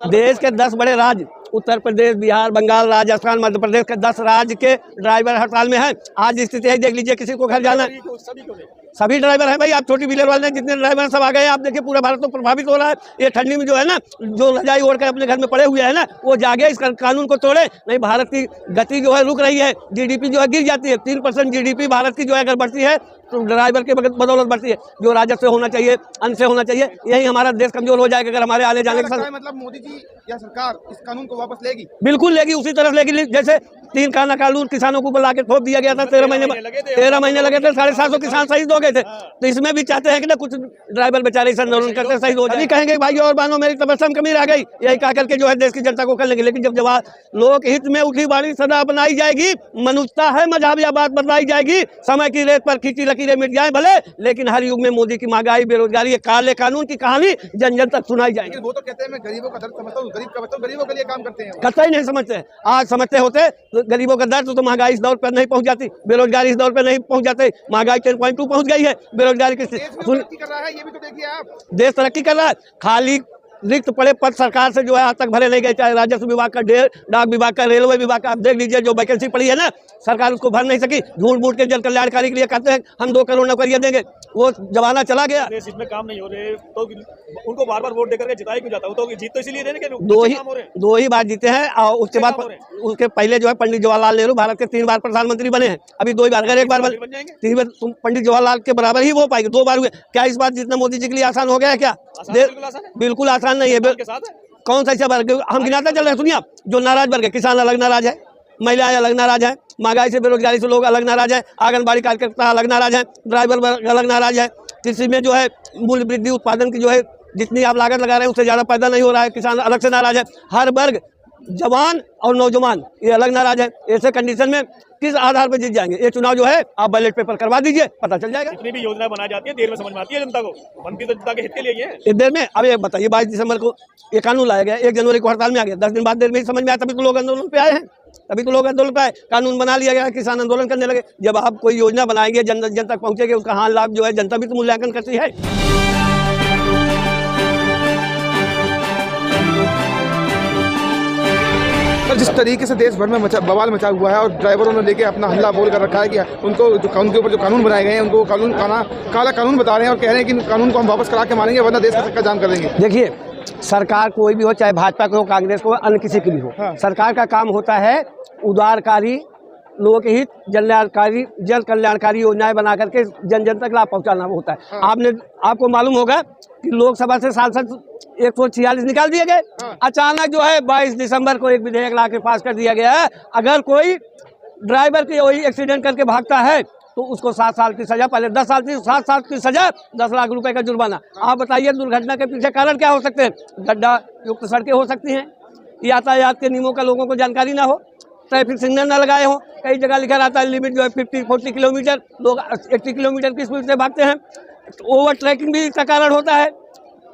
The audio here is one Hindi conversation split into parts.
देश के 10 बड़े राज्य उत्तर प्रदेश, बिहार, बंगाल, राजस्थान, मध्य प्रदेश के 10 राज्य के ड्राइवर हड़ताल में हैं। आज स्थिति है, देख लीजिए, किसी को घर जाना है, सभी ड्राइवर हैं भाई। आप छोटी व्हीलर वाले जितने ड्राइवर सब आ गए, आप देखिए पूरा भारत तो प्रभावित हो रहा है। ये ठंडी में जो है ना, जो रजाई ओढ़ कर अपने घर में पड़े हुए हैं ना, वो जागे, इस कानून को तोड़े, नहीं भारत की गति जो है रुक रही है, जीडीपी जो है गिर जाती है। 3% जीडीपी भारत की जो है अगर बढ़ती है तो ड्राइवर के बदौलत बढ़ती है। जो राजस्व होना चाहिए, अन्न से होना चाहिए, यही हमारा देश कमजोर हो जाएगा अगर हमारे आने जाने के साथ। मतलब मोदी जी या सरकार इस कानून को वापस लेगी? बिल्कुल लेगी, उसी तरफ लेगी जैसे 3 काना कानून किसानों को ला के थोप दिया गया था। 13 महीने लगे थे, 750 किसान शहीद हो गए थे। तो इसमें भी चाहते हैं कि ना कुछ ड्राइवर बेचारे इस आंदोलन करते शहीद हो जाए। कहेंगे भाई और बहनों, मेरी तबस्सुम कमी रह गई, यही कह करके जो है देश की जनता को कर लेंगे। लेकिन जब जवाब लोक हित में उठी बाड़ी सदा अपनाई जाएगी, मनुष्यता है मजहबिया बात बदलाई जाएगी, समय की रेत पर खींची लकीरें मिट जाए भले, लेकिन हर युग में मोदी की महंगाई, बेरोजगारी, ये काले कानून की कहानी जन जन तक सुनाई जाएगी। वो तो कहते हैं मैं गरीबों का दर्द समझता हूँ, गरीब का बच्चा गरीबों के लिए काम करते हैं। कतई नहीं समझते। आज समझते होते तो गरीबों का दर्द, तो महंगाई इस दौर पर नहीं पहुंच जाती, बेरोजगारी इस दौर पर नहीं पहुंच जाते। महंगाई 10.2 पहुंच गई है, बेरोजगारी की तरक्की कर रहा है, ये भी तो देखिए आप। देश तरक्की कर रहा है, खाली रिक्त पड़े पद सरकार से जो है आज तक भरे नहीं गए, चाहे राजस्व विभाग का, डाक विभाग का, रेलवे विभाग का। आप देख लीजिए जो वैकेंसी पड़ी है ना, सरकार उसको भर नहीं सकी। झूठ मूठ के जन कल्याणकारी के लिए कहते हैं हम 2 करोड़ नौकरियां देंगे, वो जमाना चला गया। इसमें काम नहीं हो रहे तो उनको बार बार वोट देकर के जिताया क्यों जाता है? तो जीत तो इसीलिए देने के 2 ही बार जीते हैं, और उसके बाद उसके पहले जो है पंडित जवाहरलाल नेहरू भारत के 3 बार प्रधानमंत्री बने हैं। अभी 2 ही बार, अगर 1 बार बन 3 बार पंडित जवाहरलाल के बराबर ही हो पाएगी। 2 बार हुए, क्या इस बार जितना मोदी जी के लिए आसान हो गया है? क्या बिल्कुल आसान नहीं है। कौन सा ऐसा वर्ग हम गिनाते चल रहे हैं? सुनिए आप, जो नाराज वर्ग है, किसान अलग नाराज है, महिलाएं अलग नाराज है, महंगाई से बेरोजगारी से लोग अलग नाराज है, आंगनबाड़ी कार्यकर्ता अलग नाराज है, ड्राइवर वर्ग अलग नाराज है, कृषि में जो है मूल्य वृद्धि, उत्पादन की जो है जितनी आप लागत लगा रहे हैं उससे ज़्यादा पैदा नहीं हो रहा है, किसान अलग से नाराज है। हर वर्ग, जवान और नौजवान, ये अलग नाराज है। ऐसे कंडीशन में किस आधार पर जीत जाएंगे? ये चुनाव जो है आप बैलेट पेपर करवा दीजिए, पता चल जाएगा। जितनी भी योजना बनाई जाती है देर में समझ में आती है जनता को, बनती तो जनता के हित के लिए है। इस देर में अब ये बताइए, 22 दिसंबर को ये कानून लाया गया, 1 जनवरी को हड़ताल में आ गया, 10 दिन बाद देर में ही समझ में आया, तभी तो लोग आंदोलन पे आए हैं, तभी तो लोग आंदोलन पे आए। कानून बना लिया गया, किसान आंदोलन करने लगे। जब आप कोई योजना बनाएंगे, जन तक पहुंचेंगे, उसका हाल लाभ जो है जनता भी तो मूल्यांकन करती है। जिस तरीके से देश भर में बवाल मचा हुआ है और ड्राइवरों ने लेके अपना हल्ला बोल कर रखा है कि उनको जो कानून के ऊपर जो कानून बनाए गए हैं उनको काला कानून बता रहे हैं और कह रहे हैं कि कानून को हम वापस करा के मानेंगे वरना देश का जाम कर देंगे। देखिए, सरकार कोई भी हो, चाहे भाजपा को हो, कांग्रेस को, अन्य किसी की भी हो, सरकार का काम होता है उदारकारी, लोकहित, जन कल्याणकारी योजनाएं बना करके जन जन तक लाभ पहुंचाना होता है। आपको मालूम होगा कि लोकसभा से सांसद 146 निकाल दिए गए। अचानक जो है 22 दिसंबर को एक विधेयक ला के पास कर दिया गया है, अगर कोई ड्राइवर की वही एक्सीडेंट करके भागता है तो उसको 7 साल की सजा, पहले 10 साल की, 7 साल की सजा, 10 लाख रुपए का जुर्माना। आप बताइए दुर्घटना के पीछे कारण क्या हो सकते हैं? गड्ढा युक्त सड़कें हो सकती हैं, यातायात के नियमों का लोगों को जानकारी ना हो, ट्रैफिक सिग्नल न लगाए हो, कई जगह लिखा रहता है लिमिट जो है 50-40 किलोमीटर, लोग 80 किलोमीटर की स्पीड से भागते हैं। ओवर ट्रैकिंग भी इसका कारण होता है।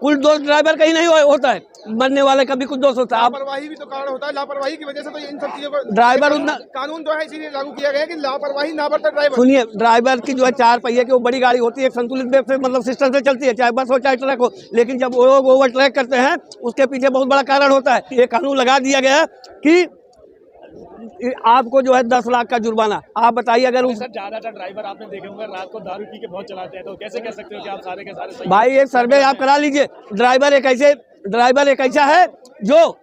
कुल दोष ड्राइवर का ही नहीं होता है, मरने वाले का भी कुछ दोष होता है। लापरवाही भी तो कारण होता है, लापरवाही की वजह से तो इन सब चीजों को ड्राइवर उतना कानून जो है इसीलिए लागू किया गया है कि लापरवाही ना बरते ड्राइवर। सुनिए, ड्राइवर की जो है 4 पहिए की वो बड़ी गाड़ी होती है, संतुलित वेग से मतलब सिस्टम से चलती है, चाहे बस हो चाहे ट्रक हो, लेकिन जब वो लोग ओवर ट्रैक करते हैं उसके पीछे बहुत बड़ा कारण होता है। ये कानून लगा दिया गया कि आपको जो है 10 लाख का जुर्माना। आप बताइए, अगर ज्यादातर ड्राइवर आपने देखे होंगे रात को दारू पी के बहुत चलाते हैं, तो कैसे कह सकते हो कि आप सारे के सारे सही? भाई एक सर्वे आप करा लीजिए। ड्राइवर एक ऐसा है जो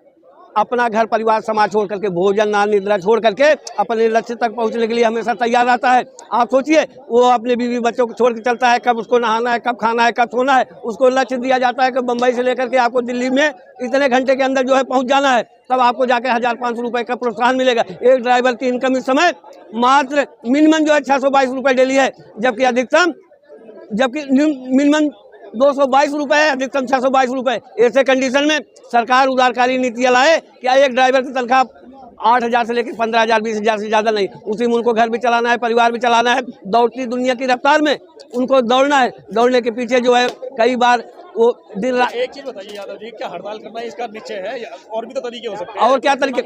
अपना घर परिवार समाज छोड़ करके, भोजन नान निद्रा छोड़ करके अपने लक्ष्य तक पहुंचने के लिए हमेशा तैयार रहता है। आप सोचिए, वो अपने बीवी बच्चों को छोड़ के चलता है, कब उसको नहाना है, कब खाना है, कब सोना है, उसको लक्ष्य दिया जाता है कि बम्बई से लेकर के आपको दिल्ली में इतने घंटे के अंदर जो है पहुंच जाना है, तब आपको जाके 1500 रुपए का प्रोत्साहन मिलेगा। एक ड्राइवर की इनकम इस समय मात्र मिनिमम जो है 622 रुपये डेली है, जबकि मिनिमम 222 रुपये है, अधिकतम 622 रुपये। ऐसे कंडीशन में सरकार उदारकारी नीतियाँ लाए, क्या एक ड्राइवर की तनख्वाह 8,000 से लेकर 15,000 20,000 से ज़्यादा नहीं, उसी में उनको घर भी चलाना है, परिवार भी चलाना है। दौड़ती दुनिया की रफ्तार में उनको दौड़ना है, दौड़ने के पीछे जो है कई बार वो दिन रात। एक चीज बताइए यादव जी, क्या हड़ताल करना इसका निश्चय है या और भी तो तरीके हो सकते हैं? और क्या तरीके?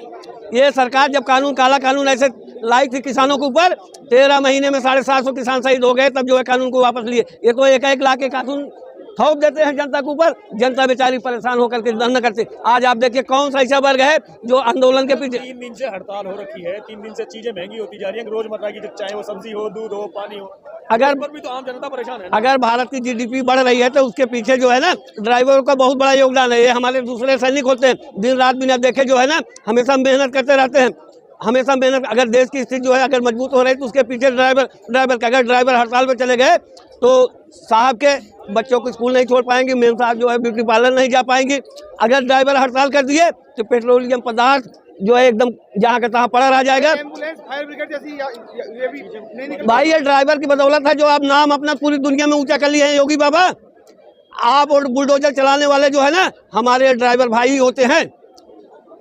ये सरकार जब काला कानून ऐसे लाई थी किसानों के ऊपर, 13 महीने में 750 किसान शहीद हो गए, तब जो है कानून को वापस लिए। ये तो 1-1 लाख के कानून थोप देते हैं जनता के ऊपर, जनता बेचारी परेशान होकर के धरना करते। आज आप देखिए कौन सा ऐसा वर्ग है जो आंदोलन के पीछे। 3 दिन से हड़ताल हो रखी है, 3 दिन से चीजें महंगी होती जा रही है, रोजमर्रा की, चाहे वो सब्जी हो, दूध हो, पानी हो, अगर पर भी तो आम जनता परेशान है ना। अगर भारत की जीडीपी बढ़ रही है तो उसके पीछे जो है ना ड्राइवरों का बहुत बड़ा योगदान है। ये हमारे दूसरे सैनिक होते हैं, दिन रात बिना देखे जो है ना हमेशा मेहनत करते रहते हैं, हमेशा मेहनत। अगर देश की स्थिति जो है अगर मजबूत हो रही है तो उसके पीछे ड्राइवर का। अगर ड्राइवर हड़ताल पे चले गए तो साहब के बच्चों को स्कूल नहीं छोड़ पाएंगे, मेम साहब जो है ब्यूटी पार्लर नहीं जा पाएंगी। अगर ड्राइवर हड़ताल कर दिए तो पेट्रोलियम पदार्थ जो है एकदम जहाँ का तहाँ पड़ा रह जाएगा। एम्बुलेंस, फायर ब्रिगेड जैसी ये भी नहीं निकल। भाई ये ड्राइवर की बदौलत है जो आप नाम अपना पूरी दुनिया में ऊंचा कर लिए हैं योगी बाबा। आप और बुलडोजर चलाने वाले जो है ना हमारे ड्राइवर भाई होते हैं,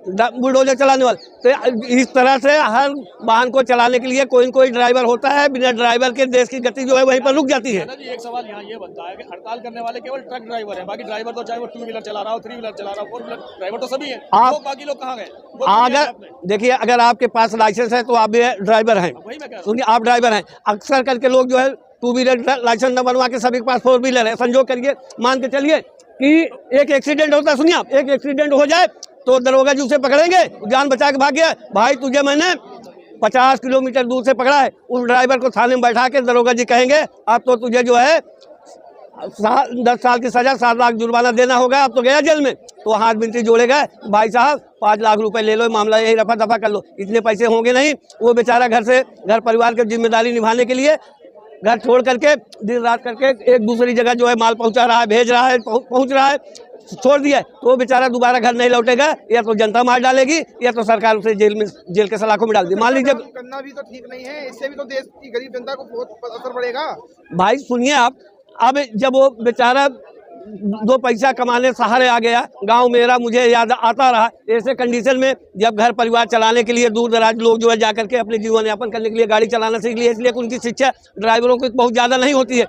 बुलडोजर चलाने वाले। तो इस तरह से हर वाहन को चलाने के लिए कोई न कोई ड्राइवर होता है, बिना ड्राइवर के देश की गति जो है वहीं पर रुक जाती है। जी एक सवाल यहाँ ये बनता है कि हड़ताल करने वाले केवल ट्रक ड्राइवर हैं, बाकी ड्राइवर तो चाहे वो 2 व्हीलर चला रहा हो, 3 व्हीलर चला रहा हो, 4 व्हीलर ड्राइवर तो सभी हैं। आप बाकी लोग कहाँ गए? अगर देखिए अगर आपके पास लाइसेंस है तो आप भी ड्राइवर हैं, वही मैं कह रहा हूँ। सुनिए आप ड्राइवर हैं। अक्सर करके लोग जो है 2 व्हीलर लाइसेंस न बनवा के सभी के पास 4 व्हीलर है। संजोग करिए मान के चलिए कि एक एक्सीडेंट होता है, सुनिए आप, एक एक्सीडेंट हो जाए तो दरोगा जी उसे पकड़ेंगे, जान बचा के भाग गया। भाई तुझे मैंने 50 किलोमीटर दूर से पकड़ा है, उस ड्राइवर को थाने में बैठा के दरोगा जी कहेंगे अब तो तुझे जो है 10 साल की सजा, 7 लाख जुर्माना देना होगा, अब तो गया जेल में। तो हाथ बिनती जोड़ेगा, भाई साहब 5 लाख रुपए ले लो, मामला यही रफा दफा कर लो। इतने पैसे होंगे नहीं। वो बेचारा घर परिवार की जिम्मेदारी निभाने के लिए घर छोड़ करके दिन रात करके एक दूसरी जगह जो है माल पहुंचा रहा है, भेज रहा है, पहुंच रहा है, छोड़ दिया है तो वो बेचारा दोबारा घर नहीं लौटेगा। या तो जनता मार डालेगी या तो सरकार उसे जेल के सलाखों में डाल दी। मान लीजिए करना भी तो ठीक नहीं है, इससे भी तो देश की गरीब जनता को बहुत असर पड़ेगा। भाई सुनिए आप, अब जब वो बेचारा 2 पैसा कमाने सहारे आ गया, गांव मेरा मुझे याद आता रहा, ऐसे कंडीशन में जब घर परिवार चलाने के लिए दूर दराज लोग जो है जाकर के अपने जीवन यापन करने के लिए गाड़ी चलाना सीख लिए, इसलिए उनकी शिक्षा ड्राइवरों की बहुत ज़्यादा नहीं होती है,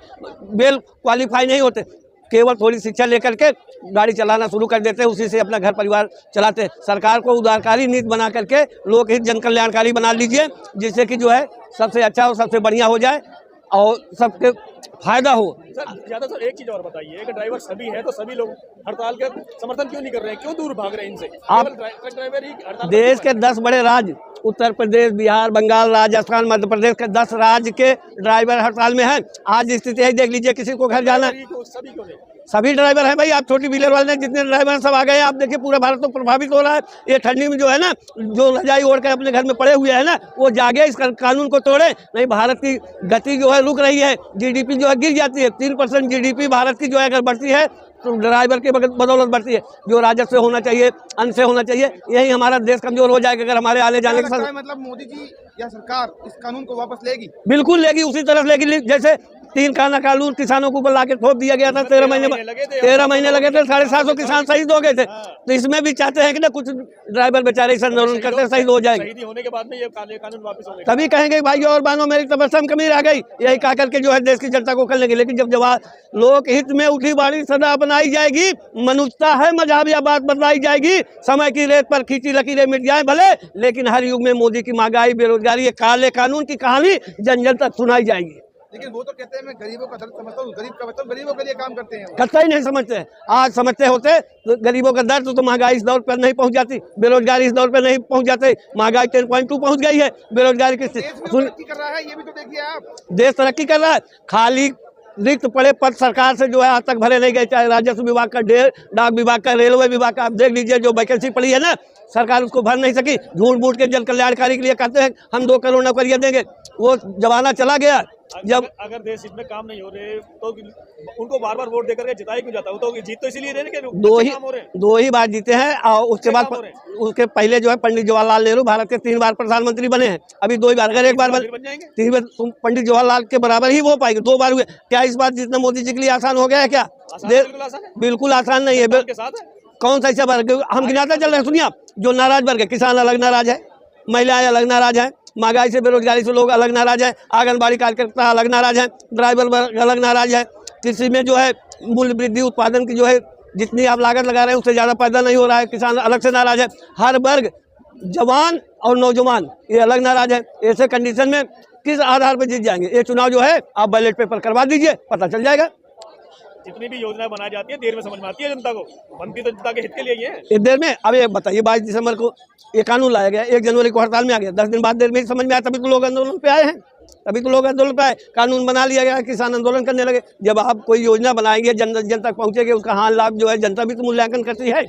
वेल क्वालिफाई नहीं होते, केवल थोड़ी शिक्षा लेकर के गाड़ी चलाना शुरू कर देते हैं, उसी से अपना घर परिवार चलाते हैं। सरकार को उदारकारी नीति बना करके लोक हित जन कल्याणकारी बना लीजिए, जिससे कि जो है सबसे अच्छा और सबसे बढ़िया हो जाए और सबके फायदा हो। सर ज्यादा सर एक चीज और बताइए, अगर ड्राइवर सभी है तो सभी लोग हड़ताल का समर्थन क्यों नहीं कर रहे हैं, क्यों दूर भाग रहे हैं इनसे? आप ट्रक ड्राइवर ही हड़ताल देश के 10 बड़े राज्य उत्तर प्रदेश, बिहार, बंगाल, राजस्थान, मध्य प्रदेश के 10 राज्य के ड्राइवर हड़ताल में हैं। आज स्थिति है देख लीजिए, किसी को घर जाना सभी क्यों नहीं? सभी ड्राइवर हैं भाई। आप छोटी व्हीलर वाले जितने ड्राइवर हैं सब आ गए। आप देखिए पूरा भारत तो प्रभावित हो रहा है। ये ठंडी में जो है ना, जो रजाई ओढ़ कर अपने घर में पड़े हुए हैं ना, वो जागे, इस कानून को तोड़े, नहीं भारत की गति जो है रुक रही है, जीडीपी जो है गिर जाती है। 3% जीडीपी भारत की जो है अगर बढ़ती है तो ड्राइवर की बदौलत बढ़ती है। जो राजस्व होना चाहिए, अन्न से होना चाहिए, यही हमारा देश कमजोर हो जाएगा अगर हमारे आने जाने के साथ। मतलब मोदी जी या सरकार इस कानून को वापस लेगी? बिल्कुल लेगी, उसी तरफ लेगी जैसे 3 खाना कानून किसानों के ऊपर लाके थोप दिया गया था। 13 महीने लगे थे, 750 किसान शहीद हो गए थे। तो इसमें भी चाहते हैं कि ना कुछ ड्राइवर बेचारे इस आंदोलन करते शहीद हो जाएंगे, शहीदी होने के बाद में ये कानून वापस होंगे, तभी कहेंगे भाई और बहनों मेरी तपस्या में कमी रह गई, यही कहा करके जो है देश की जनता को कर लेंगे। लेकिन जब लोक हित में उठी बाड़ी सदा अपनाई जाएगी, मनुष्यता है मजहबिया बात बदलाई जाएगी, समय की रेत पर खींची लकीरें मिट जाए भले, लेकिन हर युग में मोदी की महंगाई, बेरोजगारी, काले कानून की कहानी जन जन तक सुनाई जाएगी। लेकिन वो तो कहते हैं मैं गरीबों का दर्द समझता हूँ, गरीब का मतलब गरीबों के लिए काम करते हैं। कतई नहीं समझते। आज समझते होते तो गरीबों का दर्द तो महंगाई इस दौर पर नहीं पहुंच जाती, बेरोजगारी इस दौर पर नहीं पहुंच जाती। महंगाई 10.2 पहुंच गई है, बेरोजगारी की तरक्की कर रहा है, ये भी तो देखिए आप। देश तरक्की कर रहा है, खाली रिक्त पड़े पद सरकार से जो है आज तक भरे नहीं गए, चाहे राजस्व विभाग का, डाक विभाग का, रेलवे विभाग का। आप देख लीजिए जो वैकेंसी पड़ी है ना, सरकार उसको भर नहीं सकी। झूठ मूठ के जन कल्याणकारी के लिए कहते हैं हम 2 करोड़ नौकरियां देंगे, वो जमाना चला गया। जब अगर देश इसमें काम नहीं हो रहे तो उनको बार बार वोट देकर के जिताया क्यों जाता है? तो जीत तो इसीलिए रहे कि 2 ही बार जीते हैं और उसके बाद उसके पहले जो है पंडित जवाहरलाल नेहरू भारत के 3 बार प्रधानमंत्री बने हैं। अभी 2 ही बार, अगर 1 बार बन जाएंगे 3 बार पंडित जवाहरलाल के बराबर ही हो पाएंगे। 2 बार हुए, क्या इस बार जितना मोदी जी के लिए आसान हो गया है? क्या बिल्कुल आसान नहीं है। कौन सा ऐसा वर्ग हम गिनाते चल रहे हैं? सुनिए आप, जो नाराज वर्ग है, किसान अलग नाराज है, महिलाएं अलग नाराज है, महंगाई से बेरोजगारी से लोग अलग नाराज है, आंगनबाड़ी कार्यकर्ता अलग नाराज है, ड्राइवर अलग नाराज है, कृषि में जो है मूल्य वृद्धि उत्पादन की जो है जितनी आप लागत लगा रहे हैं उससे ज़्यादा पैदा नहीं हो रहा है, किसान अलग से नाराज है। हर वर्ग, जवान और नौजवान, ये अलग नाराज है। ऐसे कंडीशन में किस आधार पर जीत जाएंगे? ये चुनाव जो है आप बैलेट पेपर करवा दीजिए, पता चल जाएगा। जितनी भी योजना बनाई जाती है देर में समझ में आती है जनता को, बनती तो जनता के हित के लिए ही है। इस देर में अब ये बताइए 22 दिसंबर को ये कानून लाया गया, 1 जनवरी को हड़ताल में आ गया, 10 दिन बाद देर में समझ में आया, तभी तो लोग आंदोलन पे आए हैं, तभी तो लोग आंदोलन पे आए, कानून बना लिया गया, किसान आंदोलन करने लगे। जब आप कोई योजना बनाएंगे जन तक पहुंचेगी, उसका हाल लाभ जो है जनता भी तो मूल्यांकन करती है।